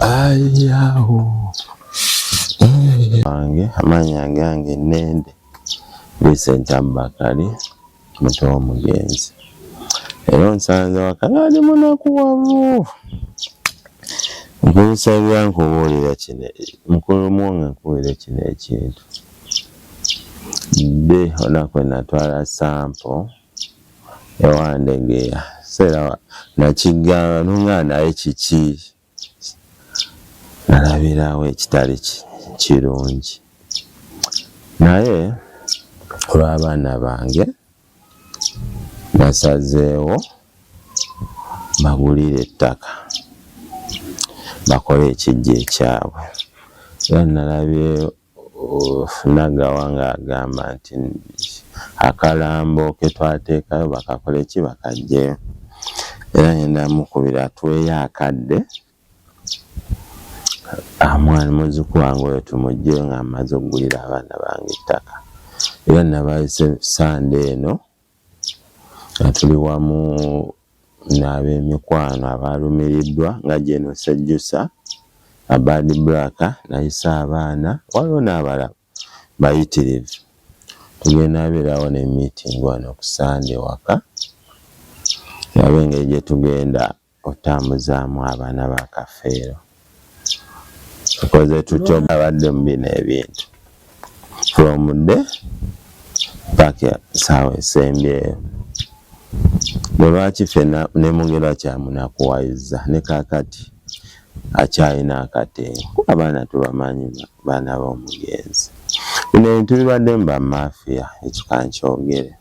ayaho wange amanya gange Nende Vincent Abakali muto w'omugenzi era nsanze wakali ali munakuwavu nkusabira nkubuulira kino mukulu mwange nkubuulira kino ekintu bbe onakwe natwala sampo ewandegeya seera nakigamba nunga naye kiki nalabirawo ekitali kirungi naye olw'abaana bange nasazeewo bagulire ettaka bakole ekijja ekyabwe era nalabye Nagawa nga agamba nti akalambo ke twateekayo bakakole ki bakajjeyo era ngenda mukubira tweyo akadde amwana muzzukulu wange oyo tumugjeyo nga amaze okugulira abaana bange ettaka era nabayise Sande eno nga tuli wamu n'ab'emikwano abalumiriddwa nga Jeno Sejjusa Abadi Black nayise abaana waliwo n'abalala bayitirivu tugenda abeerawo ne meeting wano ku Sande waka yabe engeri gye tugenda otambuzaamu abaana ba Kafeero tukoze tutyo abadde mu bino ebintu from the paka sawa esembyeyo lwaki ffenna ne mugera kyamunakuwayiza ne kaakati akyalina akatengo abaana tubamanyi baana b'omugenzi bino ebintu bibadde mu bamafiya ekikankyogere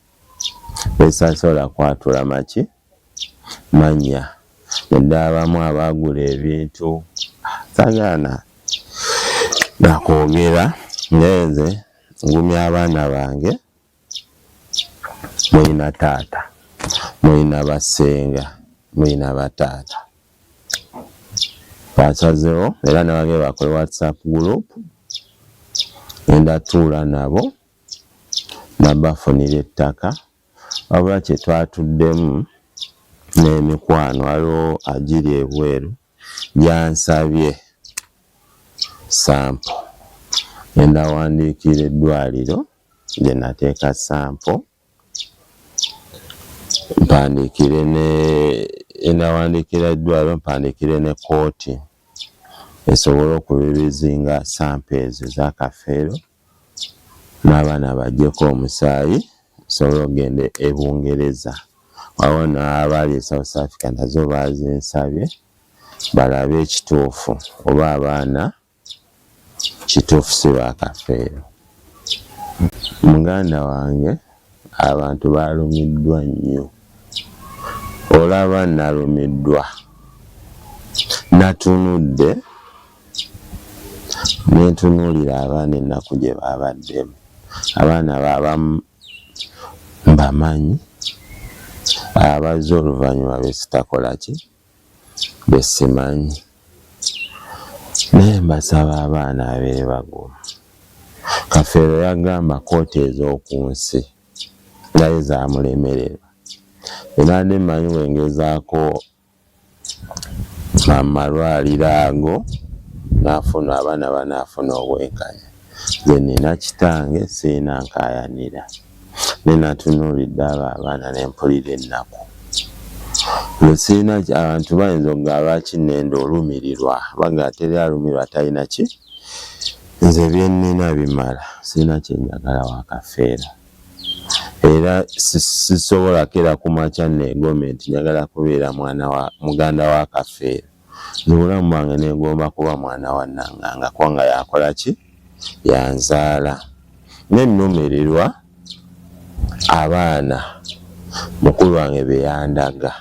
besasobola kwatula maki manya nedda abamu abaagula ebintu sagana nakwogera ngenze ngumya abaana bange mulina taata mulina basenga mulina bataata basazeewo era nabage bakole WhatsApp group enda tuula nabo nabafunira ettaka wabula kye twatuddemu n'emikwano waliwo agiri ebweru yansabye sampo enda wandiikira eddwaliro gye nateeka sampo mpandikire eddwaliro mpandikire ne kooti esobole okubibizinga sampo ezo eza Kafeero n'abaana bajjeko omusaayi sobole okugenda e Bungereza waliwo n'abali e South Africa nazo bazinsabye balabe ekituufu oba abaana kituufu si ba Kafeero. Muganda wange abantu balumiddwa nnyo olaba nalumiddwa natunudde nentunuulira abaana ennaku gye babaddemu abaana baabamu mbamanyi abazze oluvannyuma besitakola ki besimanyi naye mbasaba abaana abeere bagumu. Kafeero yagamba kooti ez'oku nsi naye zamulemerera era ne mmanyi wengezaako amalwaliro ago naafuna abaana banaafuna obwenkanya nze nina kitange sirina nkaayanira ne natunuulidde abo abaana ne mpulira ennaku lwe sirina abantu bayinza okugamba Kinende olumirirwa baga teri alumirirwa talina ki nze byennina bimala sirina kyenjagala wa Kafeero era sisobola kera kumakya negombe nti njagala kubeera muganda wa Kafeero nze bulamu bwange negomba kuba mwana wa Nanganga kubanga yakola ki yanzaala nennumirirwa abaana mukulu wange beyandaga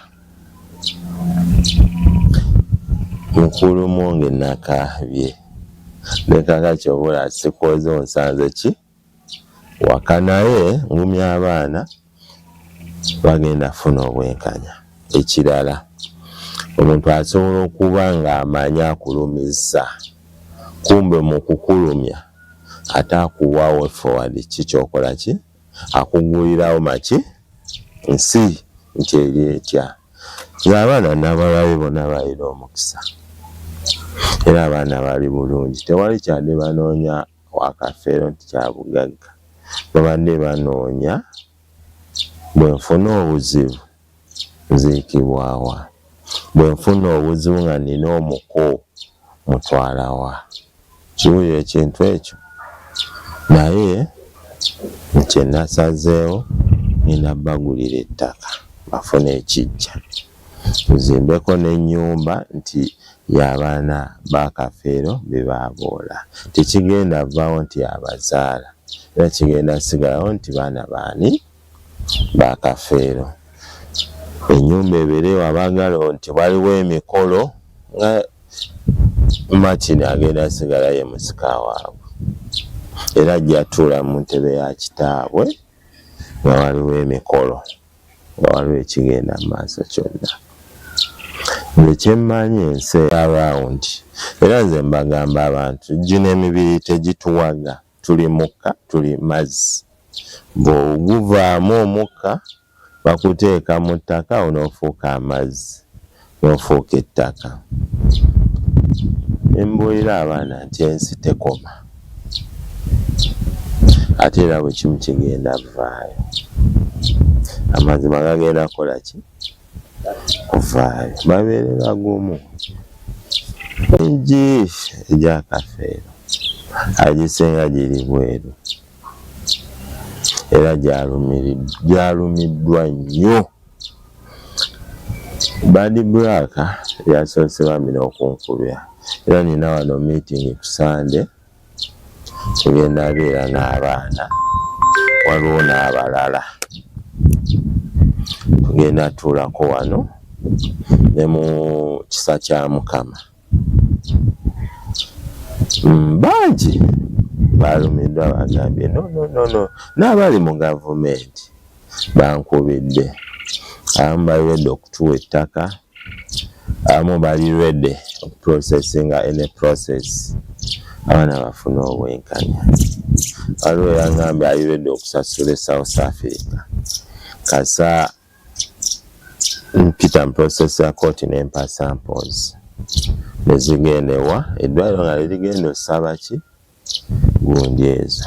mukulu mwange nakabye nekaka kyobula sikoze onsanze ki waka naye ngumya abaana bagenda funa obwenkanya. Ekirala omuntu asobola okuba nga amanya akulumiza kumbe mu kukulumya ate akuwaawo forward kikyokola ki akugulirawo maki nsi nti eri etya. Abaana nabalabe bonna balina omukisa era abaana bali bulungi. Tewali kyadde banoonya wakafeero nti kya bugagga. Babadde banoonya bwe nfuna obuzibu nziikibwawa, bwe nfuna obuzibu nga nina omuko mutwalawa. Kiwulira ekintu ekyo. Naye kye nasazeewo nina bagulira ettaka bafune ekijja, nzimbeko n'ennyumba nti y'abaana ba Kafeero be baaboola. Tekigenda vaawo nti abazaala, era kigenda sigalawo nti baana baani ba Kafeero. Ennyumba ebeerewo abaagala nti waliwo emikolo nga Martin agenda sigala ye musika waabwe, era ajja tuula mu ntebe ya kitaabwe nga waliwo emikolo, nga waliwo ekigenda mu maaso kyonna. Nze kyemmanyi ensi arawundi, era nze mbagamba abantu gino emibiri tegituwaga, tuli mukka, tuli mazzi. Bw'oguvaamu omukka bakuteeka mu ttaka onoofuuka amazzi, n'ofuuka ettaka. Mbuulira abaana nti ensi tekoma, ate era bwe kimu kigenda vaayo. Amazima gagenda kukola ki? Kuvaayo. Babeere bagumu. Egi egya Kafeero agisenga giri bweru, era gyalumiddwa nnyo. Badi Black yasoose bamina okunkubya, era nina wano meeting ku Sande, tugenda beera n'abaana, waliwo n'abalala tugenda tuulako wano ne mu kisa kya Mukama. Bangi balumiddwa bagambye no, n'abali mu gavumenti bankubidde. Abamu bali redde okutuwa ettaka, abamu bali redde okuprocesinga any process abaana bafuna obwenkanya. Waliwo yangambye ali redde okusasula e South Africa kasa mpita mu process ya kooti n'empa samples nezigendewa eddwaliro nga lirigenda osaba ki gundi ezo.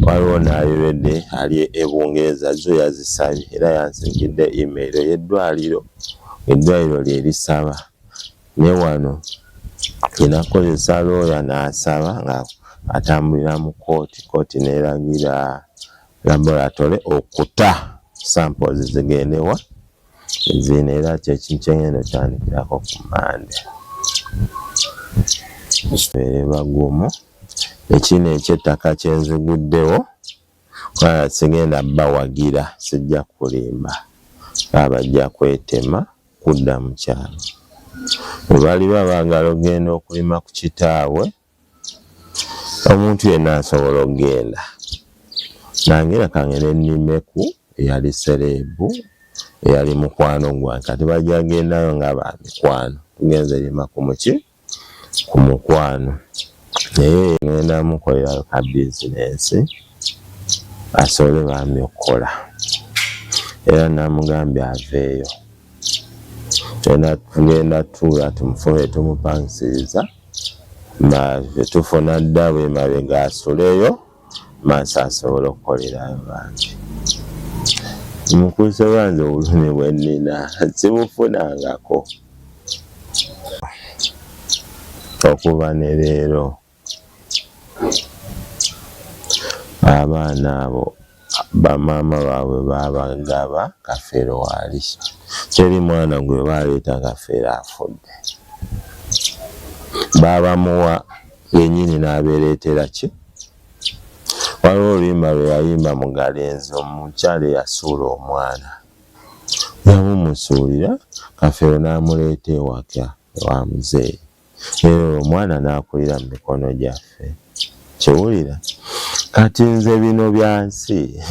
Waliwo n'ali redde ali e-Bungereza zo yazisabye era yansingidde email y'eddwaliro lye lisaba. Ne wano kinakozesa lawyer n'asaba nga atambulira mu kooti n'eragira laboratory okuta samples zigendewa ezino, era kyekintu kyengenda otandikirako ku Mande. Beere bagumu. Ekino eky'ettaka kyenziguddewo kubanga sigenda bawagira, sijja kulimba, bajja kwetema kudda mu kyalo. Bwe baliba baagala okugenda okulima ku kitaabwe, omuntu yenna asobola okugenda. Nange nakangende nnimeku eyali sereebu, eyali mukwano gwange, kati bajja gendayo nga ba mikwano. Tugenze lima ku muki? Ku mukwano. Naye ngenda mukolerayo ka bizinensi asobole bambi okukola. Era namugambye aveeyo. Tugenda tuula tumufune tumupansiriza, tufuna ddabu emabega asuleyo maaso asobole okukolerayo bangi. Mukuuse banze obulumi bwe nnina sibufunangako. Okuva ne leero abaana abo bamaama baabwe babagaba Kafeero waali. Teri mwana gwe baleeta Kafeero afudde. Babamuwa yennyini n'abeereetera ki? Waliwo oluyimba lwe yayimba mu Galenzi, omukyala eyasuula omwana. Yamumusuulira, Kafeero n'amuleeta ewaka wa muzeeyi. Era omwana n'akulira mu mikono gyaffe. Kiwulira? Kati nze bino bya nsi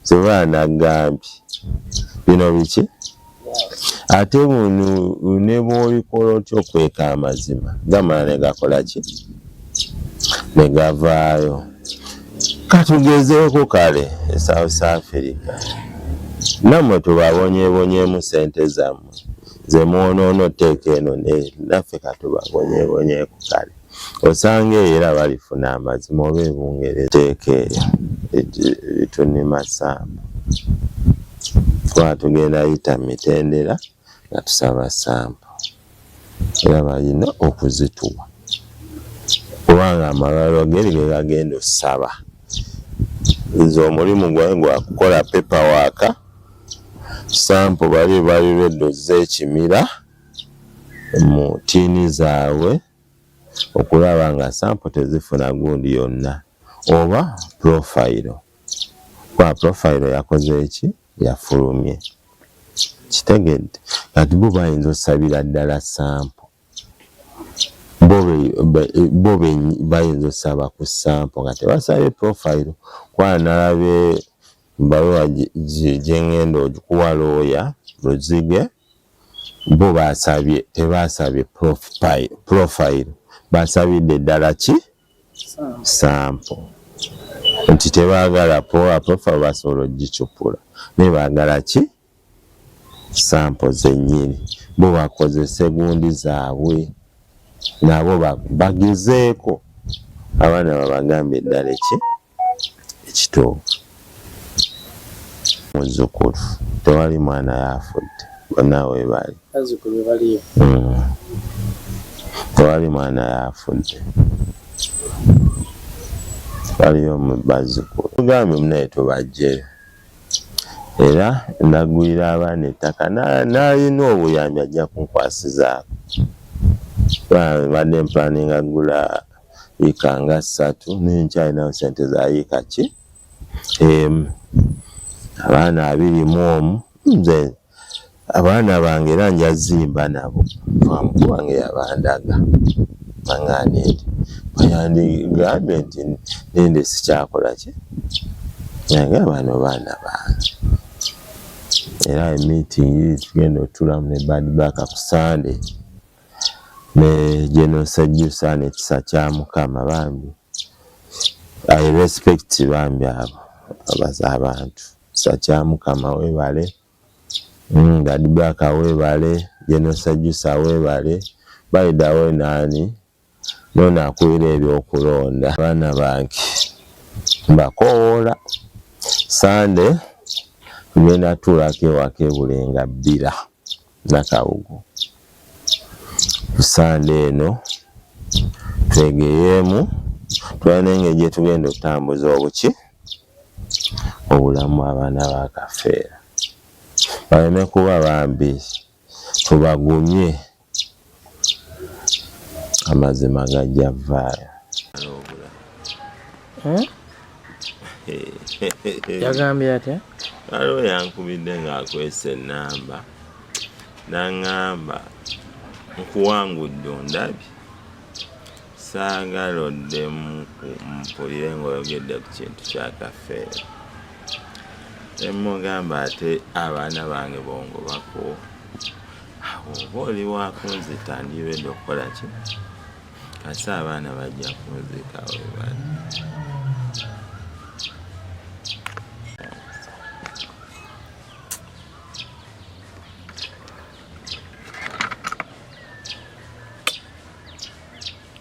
Soba nagambye bino biki? Ate buno ne bw'olikola otya okweka amazima gamala ne gakola ki? Ne gavaayo. Katugezeeko kale e South Africa. Nammwe tubabonyeebonyeemu ssente zammwe ze mwonono teeka eno naffe katubabonyeebonye ku kale osanga era balifuna amazima oba ebungereza teeka eyo bitunima sampo twatugenda yita mitendera nga tusaba sampo era balina okuzituwa kubanga amalwaliro geri ge bagenda osaba nze omulimu gwawe gwakukola paperwork sampo bali beddoza ekimira mu tiini zaabwe okulaba nga sampo tezifuna gundi yonna oba profile kwa profile yakoze eki yafulumye kitegedde kati bo bayinza osabira ddala sampo bo bayinza osaba ku sampo nga tebasabye profile kwanalabe mbaluwa gyengenda ogikuwa looya Luzige bo basabye tebasabye profile basabidde ddala ki sampo nti tebaagala profile basobola ogicupula naye baagala ki sampo zennyini bo bakozese gundi zaabwe nabo bagezeeko abaana babagambye eddala ekituufu muzzukulu tewali mwana yafudde bonna weebali tewali mwana yafudde waliyo bazzukulu tugambye munaye tubajjeyo era ndagwira abaana ettaka nalina obuyambi ajja kunkwasizaako badde mplaninga gula yiika nga 3 nenkyalinawo sente za yiika ki abaana 21 nze abaana bange era njazimba nabo mukulu wange yabandaga baŋŋaanire bayandigambye nti nende sikyakola ki nange abano baana bange era emiitingi tugenda otulamu ne badibaka ku Sunday ne General Sejjusa n'ekisa kya Mukama bambi I respect bambi abo abaza abantu kisa kya Mukama weebale badibaka weebale General Sejjusa weebale bayidawo naani nona akwera ebyokulonda abaana bange mbakoola Sunday tugenda tuulako ewaka ebulenga bbira nakawugu ku Sunday eno twegeyeemu tulina engeri gye tugenda otambuza obulamu abaana ba Kafeera baleme kuba bambi tubagumye amazima gajja vaayo yagambye atya waliwo yankubidde ng'akwesa ennamba n'aŋŋamba nkuwangudde ondabye saagala oddemu mpulire ng'oyogedde ku kintu kya Kafeera emugamba ate abaana bange bongobako oba oli wakunzita ndibedde okukola ki kasa abaana bajja kunzika webali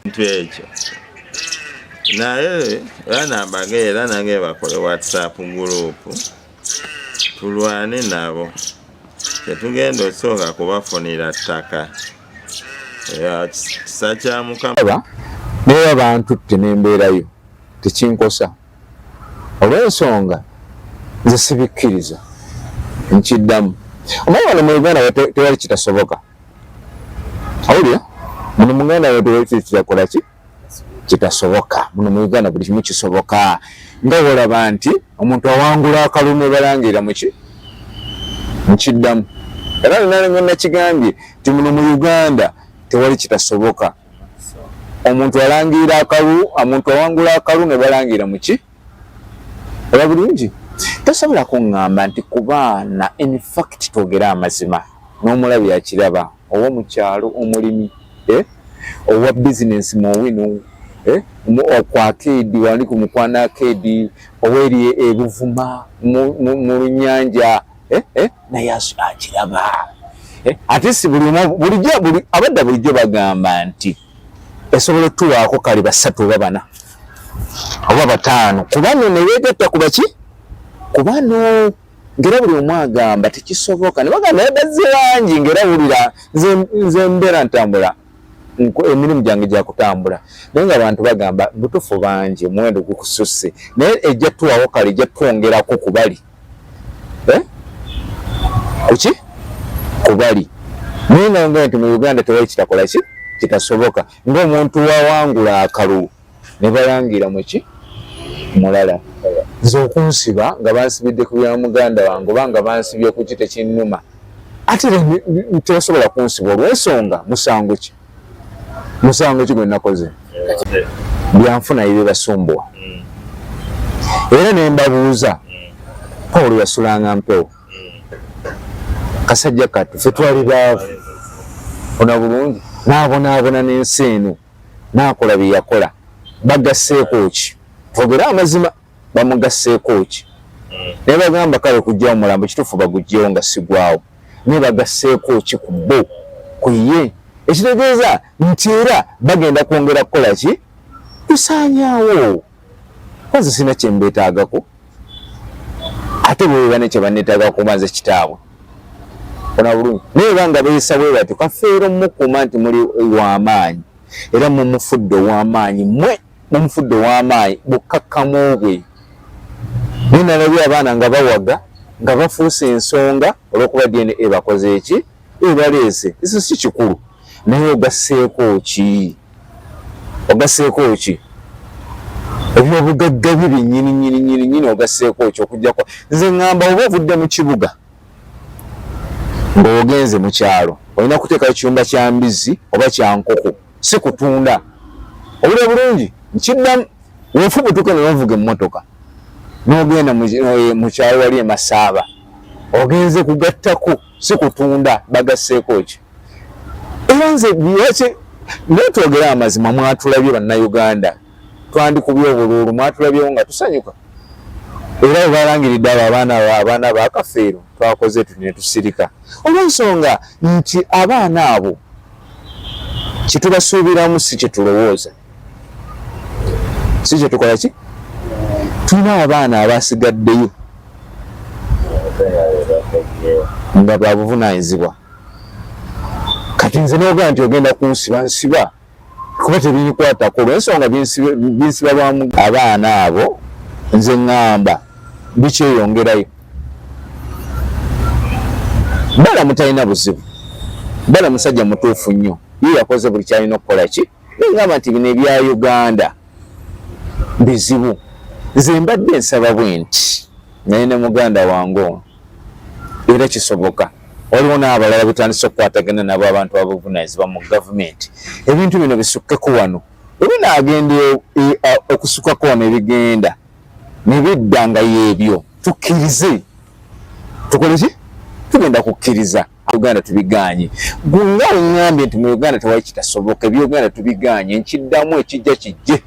kintu ekyo naye era nange bakole WhatsApp group tulwane nabo tetugenda osooka kubafunira ttaka kisa kya Mukama naye abantu tenembeerayo tekinkosa olw'ensonga nze sibikkiriza nkiddamu omanyi wano mu Uganda tewali kitasoboka awulira muno mu Uganda tewali kitakola ki kitasoboka muno mu Uganda buli kimu kisoboka nga olaba nti omuntu awangula akalume balangira mukiddamu era nina nakigambye nti muno mu Uganda tewali kitasoboka omuntu alangira omuntu awangula akalume balangira oba bulungi tasobola kuŋŋamba nti ku baana in fact twogera amazima n'omulabi akiraba owa mu kyalo omulimi owa bizinesi muwino okwa keedi wali ku mukwana keedi oweri ebuvuma mu lunyanja naye akiraba ate si bulijjo abadda bulijjo bagamba nti esobola otuwaako kale 3 oba 4 oba 5 kubano ne beegatta ku baki ku bano ngera buli omu agamba tekisoboka ne bagamba yabazze bangi ngera wulira nze mbeera ntambula emirimu gyange gya kutambula naye nga abantu bagamba butufu bangi omuwendo gukususse naye ejja tuwawo kale ejja twongerako ku bali kuki ku bali naye nga nti mu Uganda tewali kitakola ki kitasoboka ng'omuntu wawangula akalulu ne bayangira muki mulala nze okunsiba nga bansibidde ku bya muganda wange oba nga bansibye ku kite kinnuma ate tebasobola kunsiba olw'ensonga musango ki gwe nakoze byanfuna ebyo basumbuwa era ne mbabuuza Pawulo yasulanga mpewo kasajja kati ffe twali baavu ona bulungi n'abonaabona n'ensi eno n'akola bye yakola bagasseeko ki twogera amazima bamugasseeko ki naye bagamba kale kujjawo mulambo kituufu bagugjewo nga sigwawo naye bagasseeko ki ku bo ku ye ekitegeeza nti era bagenda kwongera kukola ki kusaanyaawo kwanza sina kye mbeetaagako ate bwe bane kye banneetaagako kuba nze kitaabwe ona bulungi naye banga beeyisa bwe batyo kafeero mukuuma nti muli w'amaanyi era mumufudde ow'amaanyi mumufudde ow'amaanyi bukkakkamu bwe naye nalabye abaana nga bawaga nga bafuuse ensonga olw'okuba DNA bakoze eki ebaleese ekyo si kikulu naye ogasseeko ki ebyobugagga biri nyini ogasseeko ki okujjako nze ŋŋamba oba ovudde mu kibuga ng'ogenze mu kyalo olina kuteekayo kiyumba kya mbizzi oba kya nkoko si kutunda obule bulungi nkiddamu weefubutuke ne bavuga emmotoka n'ogenda mu kyalo wali emasaaba ogenze kugattako si kutunda bagasseeko ki era nze byaki naye twogera amazima mwatulabye bannayuganda twandikubye obululu mwatulabyewo nga tusanyuka era webalangiridde abo abaana ba Kafeero twakoze tuti ne tusirika olw'ensonga nti abaana abo kitubasuubiramu si kyetulowooza si kyetukola ki tulina abaana abasigaddeyo nga babuvunaanyizibwa kati nze n'ogaa nti ogenda kunsiba nsiba kuba tebinyikwatako olw'ensonga binsiba lwamu abaana abo nze ŋŋamba bikyeyongerayo bala mutalina buzibu bala musajja mutuufu nnyo ye yakoze buli kyalina okukola ki neŋŋamba nti bino ebya Uganda bizibu nze mbadde nsaba bwe nti naye ne muganda wange ono era kisoboka waliwo n'abalala butandise okukwatagana nabo abantu abavunaanyizibwa mu gavumenti ebintu bino bisukkeko wano ebinaagenda okusukkako wano ebigenda ne bidda nga y'ebyo tukkirize tukole ki tugenda kukkiriza Uganda tubiganye nga weŋŋambye nti mu Uganda tewali kitasoboka eby'Uganda tubiganye nkiddamu ekijja kijje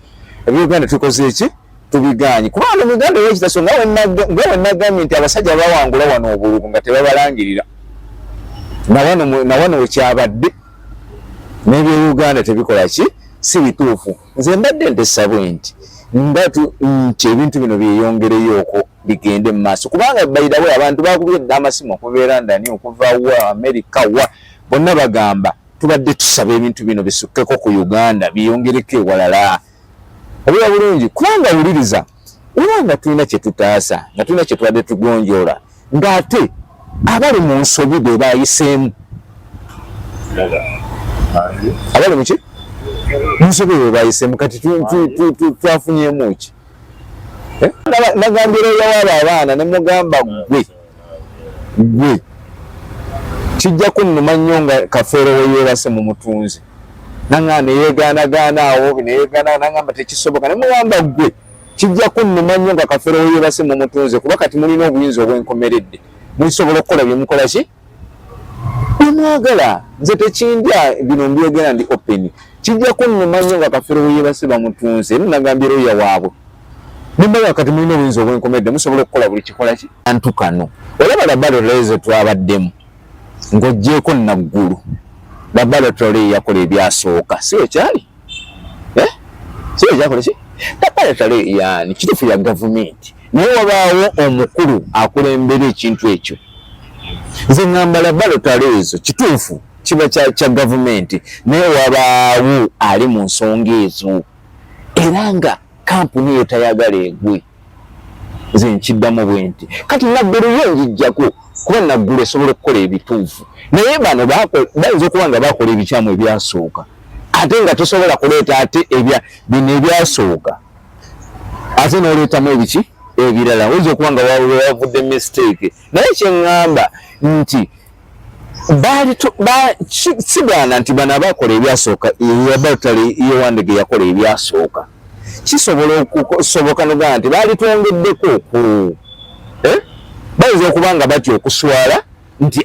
eby'Uganda tukoze eki tubiganye kubanga mu Uganda tewali kitasoboka nga wenagambye nti abasajja bawangula wano obululu nga tebabalangirira na wano wekyabadde n'ebya Uganda tebikola ki si bituufu nze mbadde ntesa bwe nti nti ebintu bino byeyongereyooko bigende mu maaso kubanga bayidawe abantu bakubye dda amasimu okubeera ndani okuva wa Amerika wa bonna bagamba tubadde tusaba ebintu bino bisukkeko ku Uganda byeyongereko ewalala obula bulungi kubanga wuliriza nga tulina kye tutaasa nga tulina kye tubadde tugonjoola ng'ate abali mu nsobi bwe bayiseemu abali muki munsobi bwe bayiseemu kati twafunyeemu ki nagambira oyawaaba abaana ne mugamba gwe kijja kunnuma nnyo nga Kafeero we yeebase mu mutunzi naŋŋamba neyeegaanagaana awo neyeegaana naŋŋamba tekisoboka ne mugamba gwe kijja kunnuma nnyo nga Kafeero we yeebase mu mutunzi kuba kati mulina obuyinza obwenkomeredde musobola okukola bye mukola ki bemwagala nze tekindya bino mbyogera ndi open kijja kunnuma nnyo nga Kafeero we yeebase bamutunzi era nagambira oya waabwe nimbaga kati mulina obuyinza obwenkomeredde musobola okukola buli kikola ki antu kano olaba labalo lezo twabaddemu ng'oggyeko Naggulu laboratory yakola ebyasooka siwe kyali siwe kyakola ki laboratory yani kituufu ya gavumenti naye wabaawo omukulu akulembera ekintu ekyo nze ngamba laboratory ezo kituufu kiba kya gavumenti naye wabaawo ali mu nsonga ezo era nga kampuni eyo tayagala egwe nze nkiddamu bwe nti kati Naggulu yo njijjako kuba Naggulu esobola okukola ebituufu naye bano bayinza okuba nga bakola ebikyamu ebyasooka ate nga tosobola kuleeta ate bino ebyasooka ate n'oleetamu ebiki ebirala oyinza okuba nga wavudde mistake naye kyeŋŋamba nti sigaana nti bano abakola ebyasooka laboratory y'Owandege yakola ebyasooka kisobola okusoboka nogaa nti baali twongeddeko bayinza okuba nga batya okuswala nti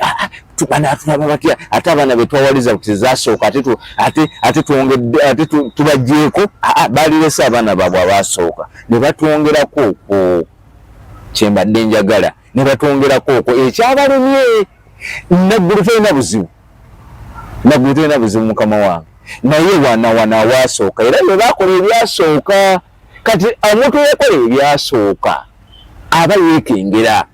banatulaba batya ate abaana be twawaliza nti zasooka ate tubagjeeko balirese abaana baabwe abasooka ne batwongerako okwo kyembadde njagala ne batwongerako okwo ekyabalumye Naggulu talina buzibu mukama wange naye wana awasooka era be bakola ebyasooka kati omuntu yekola ebyasooka aba yeekengera